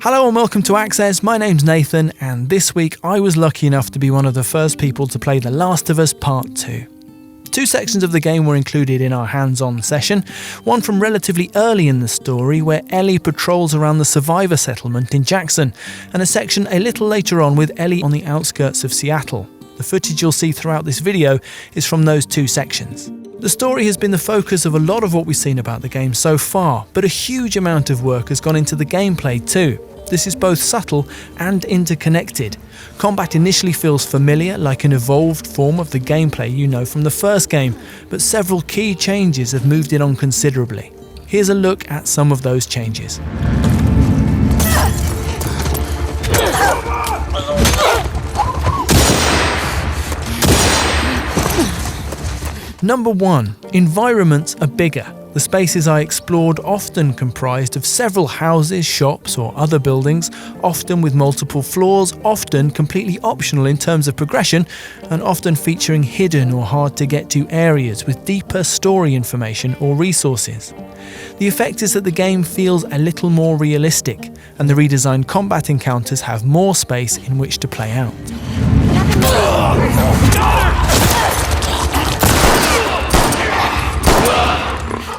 Hello and welcome to Access, my name's Nathan, and this week I was lucky enough to be one of the first people to play The Last of Us Part 2. Two sections of the game were included in our hands-on session, one from relatively early in the story where Ellie patrols around the survivor settlement in Jackson, and a section a little later on with Ellie on the outskirts of Seattle. The footage you'll see throughout this video is from those two sections. The story has been the focus of a lot of what we've seen about the game so far, but a huge amount of work has gone into the gameplay too. This is both subtle and interconnected. Combat initially feels familiar, like an evolved form of the gameplay you know from the first game, but several key changes have moved it on considerably. Here's a look at some of those changes. Number 1. Environments are bigger. The spaces I explored often comprised of several houses, shops or other buildings, often with multiple floors, often completely optional in terms of progression, and often featuring hidden or hard to get to areas with deeper story information or resources. The effect is that the game feels a little more realistic, and the redesigned combat encounters have more space in which to play out.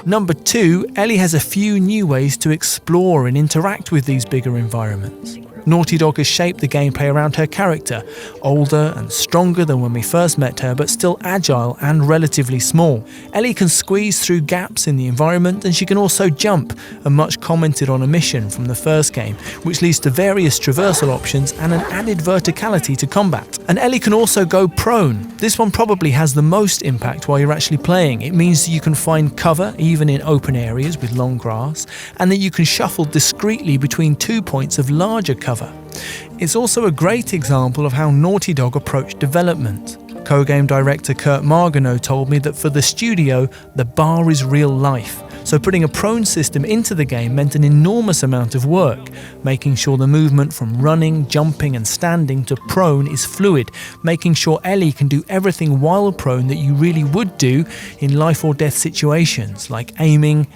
Number 2, Ellie has a few new ways to explore and interact with these bigger environments. Naughty Dog has shaped the gameplay around her character, older and stronger than when we first met her, but still agile and relatively small. Ellie can squeeze through gaps in the environment, and she can also jump, a much commented on omission from the first game, which leads to various traversal options and an added verticality to combat. And Ellie can also go prone. This one probably has the most impact while you're actually playing. It means that you can find cover even in open areas with long grass, and that you can shuffle discreetly between 2 points of larger cover. It's also a great example of how Naughty Dog approached development. Co-game director Kurt Margano told me that for the studio, the bar is real life. So putting a prone system into the game meant an enormous amount of work, making sure the movement from running, jumping and standing to prone is fluid, making sure Ellie can do everything while prone that you really would do in life or death situations, like aiming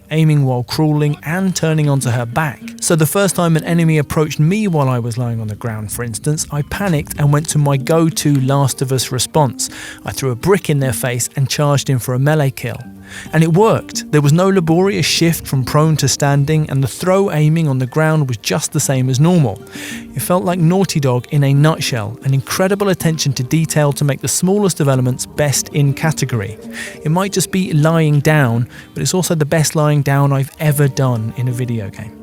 while crawling and turning onto her back. So the first time an enemy approached me while I was lying on the ground, for instance, I panicked and went to my go-to Last of Us response. I threw a brick in their face and charged in for a melee kill. And it worked. There was no laborious shift from prone to standing, and the throw aiming on the ground was just the same as normal. It felt like Naughty Dog in a nutshell, an incredible attention to detail to make the smallest of elements best in category. It might just be lying down, but it's also the best lying down I've ever done in a video game.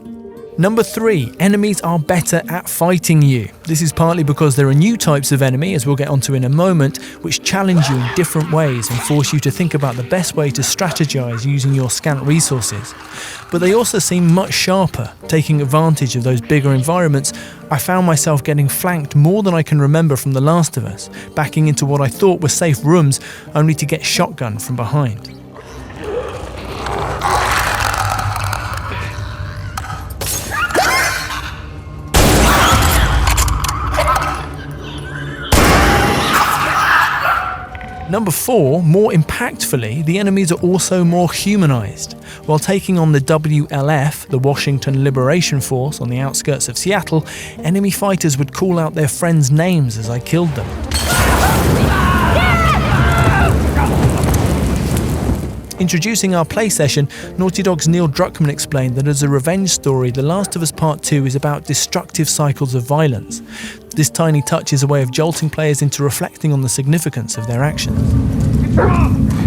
Number 3, enemies are better at fighting you. This is partly because there are new types of enemy, as we'll get onto in a moment, which challenge you in different ways and force you to think about the best way to strategize using your scant resources. But they also seem much sharper. Taking advantage of those bigger environments, I found myself getting flanked more than I can remember from The Last of Us, backing into what I thought were safe rooms, only to get shotgunned from behind. Number 4, more impactfully, the enemies are also more humanized. While taking on the WLF, the Washington Liberation Force, on the outskirts of Seattle, enemy fighters would call out their friends' names as I killed them. Introducing our play session, Naughty Dog's Neil Druckmann explained that as a revenge story, The Last of Us Part 2 is about destructive cycles of violence. This tiny touch is a way of jolting players into reflecting on the significance of their actions.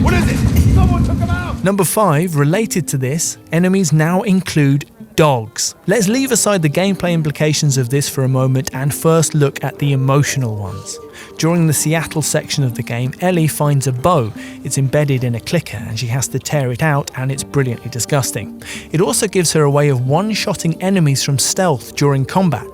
What is it? Someone took him out! Number 5, related to this, enemies now include dogs. Let's leave aside the gameplay implications of this for a moment and first look at the emotional ones. During the Seattle section of the game, Ellie finds a bow. It's embedded in a clicker and she has to tear it out, and it's brilliantly disgusting. It also gives her a way of one-shotting enemies from stealth during combat.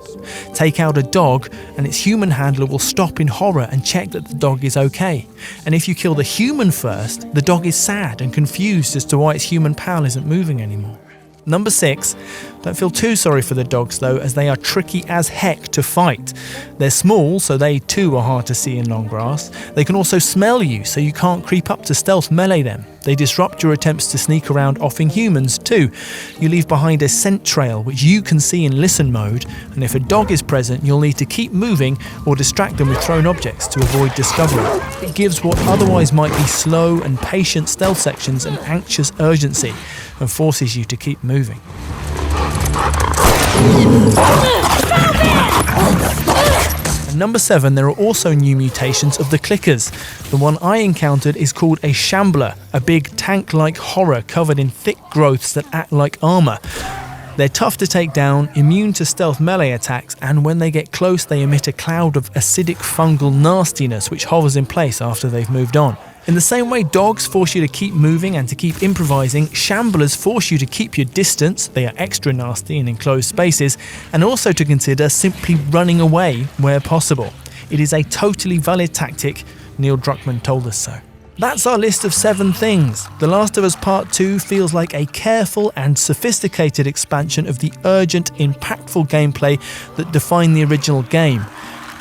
Take out a dog and its human handler will stop in horror and check that the dog is okay. And if you kill the human first, the dog is sad and confused as to why its human pal isn't moving anymore. Number 6, don't feel too sorry for the dogs though, as they are tricky as heck to fight. They're small, so they too are hard to see in long grass. They can also smell you, so you can't creep up to stealth melee them. They disrupt your attempts to sneak around offing humans too. You leave behind a scent trail which you can see in listen mode, and if a dog is present you'll need to keep moving or distract them with thrown objects to avoid discovery. It gives what otherwise might be slow and patient stealth sections an anxious urgency and forces you to keep moving. At number 7, there are also new mutations of the clickers. The one I encountered is called a shambler, a big tank-like horror covered in thick growths that act like armour. They're tough to take down, immune to stealth melee attacks, and when they get close they emit a cloud of acidic fungal nastiness which hovers in place after they've moved on. In the same way dogs force you to keep moving and to keep improvising, shamblers force you to keep your distance, they are extra nasty in enclosed spaces, and also to consider simply running away where possible. It is a totally valid tactic, Neil Druckmann told us so. That's our list of 7 things. The Last of Us Part 2 feels like a careful and sophisticated expansion of the urgent, impactful gameplay that defined the original game.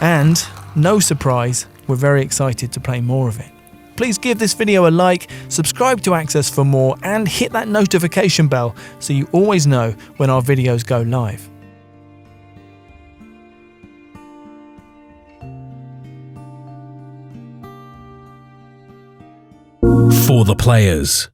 And, no surprise, we're very excited to play more of it. Please give this video a like, subscribe to Access for more, and hit that notification bell so you always know when our videos go live. For the players.